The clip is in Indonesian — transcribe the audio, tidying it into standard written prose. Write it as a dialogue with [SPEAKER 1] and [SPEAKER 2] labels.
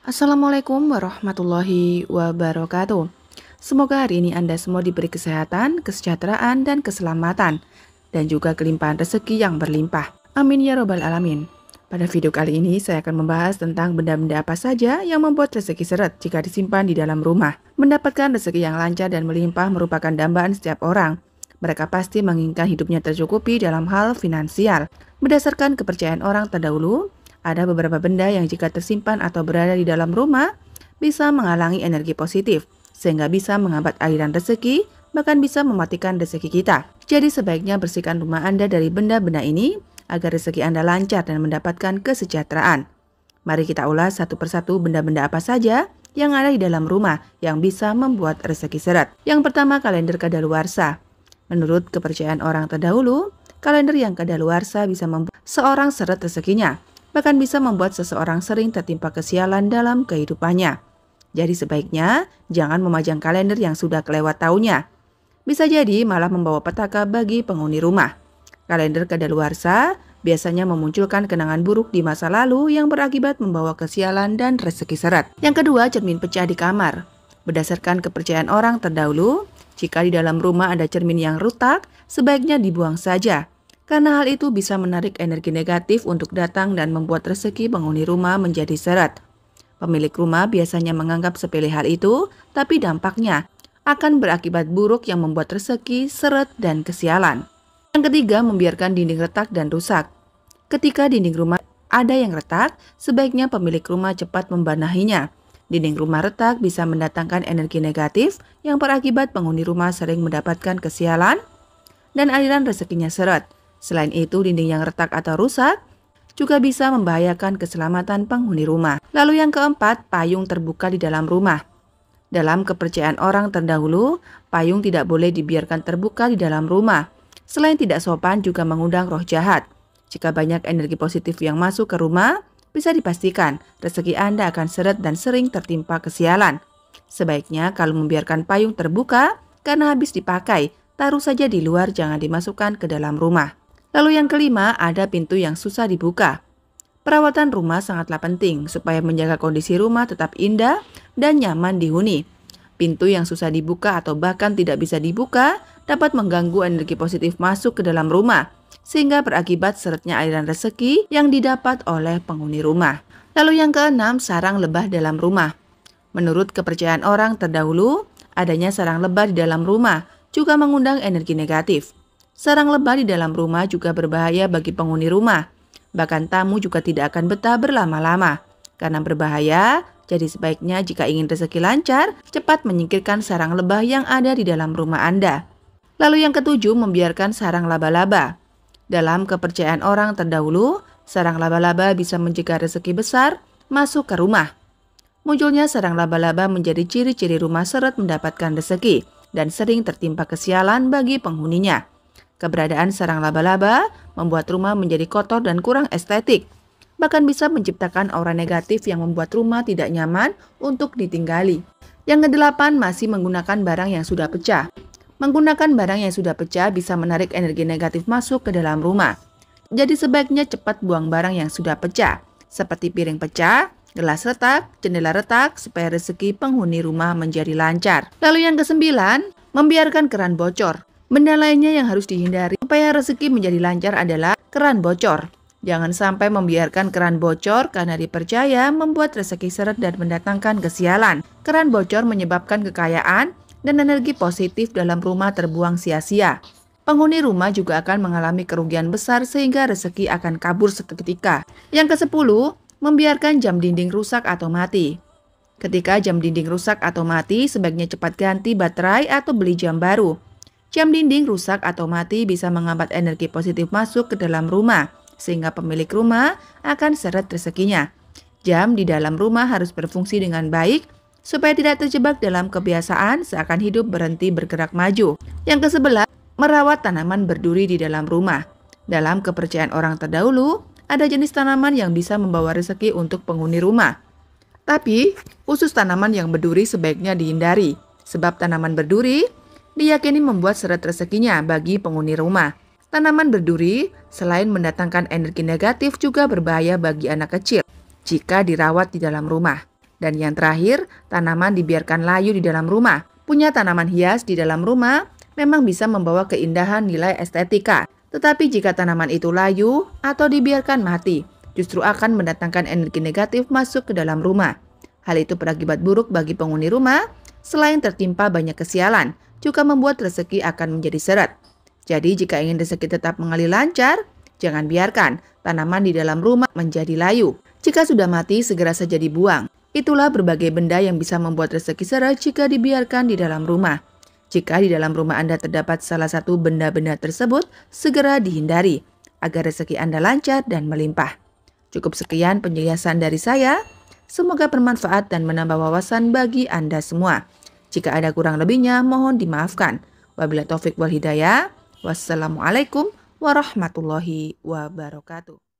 [SPEAKER 1] Assalamualaikum warahmatullahi wabarakatuh. Semoga hari ini Anda semua diberi kesehatan, kesejahteraan, dan keselamatan, dan juga kelimpahan rezeki yang berlimpah. Amin ya robbal alamin. Pada video kali ini saya akan membahas tentang benda-benda apa saja yang membuat rezeki seret jika disimpan di dalam rumah. Mendapatkan rezeki yang lancar dan melimpah merupakan dambaan setiap orang. Mereka pasti menginginkan hidupnya tercukupi dalam hal finansial. Berdasarkan kepercayaan orang terdahulu, ada beberapa benda yang jika tersimpan atau berada di dalam rumah bisa menghalangi energi positif, sehingga bisa menghambat aliran rezeki, bahkan bisa mematikan rezeki kita. Jadi sebaiknya bersihkan rumah Anda dari benda-benda ini agar rezeki Anda lancar dan mendapatkan kesejahteraan. Mari kita ulas satu persatu benda-benda apa saja yang ada di dalam rumah yang bisa membuat rezeki seret. Yang pertama, kalender kadaluarsa. Menurut kepercayaan orang terdahulu, kalender yang kadaluarsa bisa membuat seorang seret rezekinya, bahkan bisa membuat seseorang sering tertimpa kesialan dalam kehidupannya. Jadi sebaiknya jangan memajang kalender yang sudah kelewat tahunnya. Bisa jadi malah membawa petaka bagi penghuni rumah. Kalender kadaluarsa biasanya memunculkan kenangan buruk di masa lalu yang berakibat membawa kesialan dan rezeki seret. Yang kedua, cermin pecah di kamar. Berdasarkan kepercayaan orang terdahulu, jika di dalam rumah ada cermin yang rusak, sebaiknya dibuang saja. Karena hal itu bisa menarik energi negatif untuk datang dan membuat rezeki penghuni rumah menjadi seret. Pemilik rumah biasanya menganggap sepele hal itu, tapi dampaknya akan berakibat buruk yang membuat rezeki seret dan kesialan. Yang ketiga, membiarkan dinding retak dan rusak. Ketika dinding rumah ada yang retak, sebaiknya pemilik rumah cepat membenahinya. Dinding rumah retak bisa mendatangkan energi negatif yang berakibat penghuni rumah sering mendapatkan kesialan dan aliran rezekinya seret. Selain itu, dinding yang retak atau rusak juga bisa membahayakan keselamatan penghuni rumah. Lalu yang keempat, payung terbuka di dalam rumah. Dalam kepercayaan orang terdahulu, payung tidak boleh dibiarkan terbuka di dalam rumah. Selain tidak sopan, juga mengundang roh jahat. Jika banyak energi positif yang masuk ke rumah, bisa dipastikan rezeki Anda akan seret dan sering tertimpa kesialan. Sebaiknya kalau membiarkan payung terbuka karena habis dipakai, taruh saja di luar, jangan dimasukkan ke dalam rumah. Lalu yang kelima, ada pintu yang susah dibuka. Perawatan rumah sangatlah penting supaya menjaga kondisi rumah tetap indah dan nyaman dihuni. Pintu yang susah dibuka atau bahkan tidak bisa dibuka dapat mengganggu energi positif masuk ke dalam rumah, sehingga berakibat seretnya aliran rezeki yang didapat oleh penghuni rumah. Lalu yang keenam, sarang lebah dalam rumah. Menurut kepercayaan orang terdahulu, adanya sarang lebah di dalam rumah juga mengundang energi negatif. Sarang lebah di dalam rumah juga berbahaya bagi penghuni rumah. Bahkan tamu juga tidak akan betah berlama-lama. Karena berbahaya, jadi sebaiknya jika ingin rezeki lancar, cepat menyingkirkan sarang lebah yang ada di dalam rumah Anda. Lalu yang ketujuh, membiarkan sarang laba-laba. Dalam kepercayaan orang terdahulu, sarang laba-laba bisa mencegah rezeki besar masuk ke rumah. Munculnya sarang laba-laba menjadi ciri-ciri rumah seret mendapatkan rezeki dan sering tertimpa kesialan bagi penghuninya. Keberadaan sarang laba-laba membuat rumah menjadi kotor dan kurang estetik. Bahkan bisa menciptakan aura negatif yang membuat rumah tidak nyaman untuk ditinggali. Yang kedelapan, masih menggunakan barang yang sudah pecah. Menggunakan barang yang sudah pecah bisa menarik energi negatif masuk ke dalam rumah. Jadi sebaiknya cepat buang barang yang sudah pecah, seperti piring pecah, gelas retak, jendela retak, supaya rezeki penghuni rumah menjadi lancar. Lalu yang kesembilan, membiarkan keran bocor. Benda lainnya yang harus dihindari supaya rezeki menjadi lancar adalah keran bocor. Jangan sampai membiarkan keran bocor karena dipercaya membuat rezeki seret dan mendatangkan kesialan. Keran bocor menyebabkan kekayaan dan energi positif dalam rumah terbuang sia-sia. Penghuni rumah juga akan mengalami kerugian besar sehingga rezeki akan kabur seketika. Yang ke-10, membiarkan jam dinding rusak atau mati. Ketika jam dinding rusak atau mati, sebaiknya cepat ganti baterai atau beli jam baru. Jam dinding rusak atau mati bisa menghambat energi positif masuk ke dalam rumah, sehingga pemilik rumah akan seret rezekinya. Jam di dalam rumah harus berfungsi dengan baik, supaya tidak terjebak dalam kebiasaan seakan hidup berhenti bergerak maju. Yang ke-11, merawat tanaman berduri di dalam rumah. Dalam kepercayaan orang terdahulu, ada jenis tanaman yang bisa membawa rezeki untuk penghuni rumah. Tapi, khusus tanaman yang berduri sebaiknya dihindari, sebab tanaman berduri diyakini membuat seret rezekinya bagi penghuni rumah. Tanaman berduri selain mendatangkan energi negatif juga berbahaya bagi anak kecil jika dirawat di dalam rumah. Dan yang terakhir, tanaman dibiarkan layu di dalam rumah. Punya tanaman hias di dalam rumah memang bisa membawa keindahan nilai estetika. Tetapi jika tanaman itu layu atau dibiarkan mati, justru akan mendatangkan energi negatif masuk ke dalam rumah. Hal itu berakibat buruk bagi penghuni rumah, selain tertimpa banyak kesialan, juga membuat rezeki akan menjadi seret. Jadi jika ingin rezeki tetap mengalir lancar, jangan biarkan tanaman di dalam rumah menjadi layu. Jika sudah mati, segera saja dibuang. Itulah berbagai benda yang bisa membuat rezeki seret jika dibiarkan di dalam rumah. Jika di dalam rumah Anda terdapat salah satu benda-benda tersebut, segera dihindari agar rezeki Anda lancar dan melimpah. Cukup sekian penjelasan dari saya. Semoga bermanfaat dan menambah wawasan bagi Anda semua. Jika ada kurang lebihnya, mohon dimaafkan. Wabillahi taufik wal hidayah. Wassalamualaikum warahmatullahi wabarakatuh.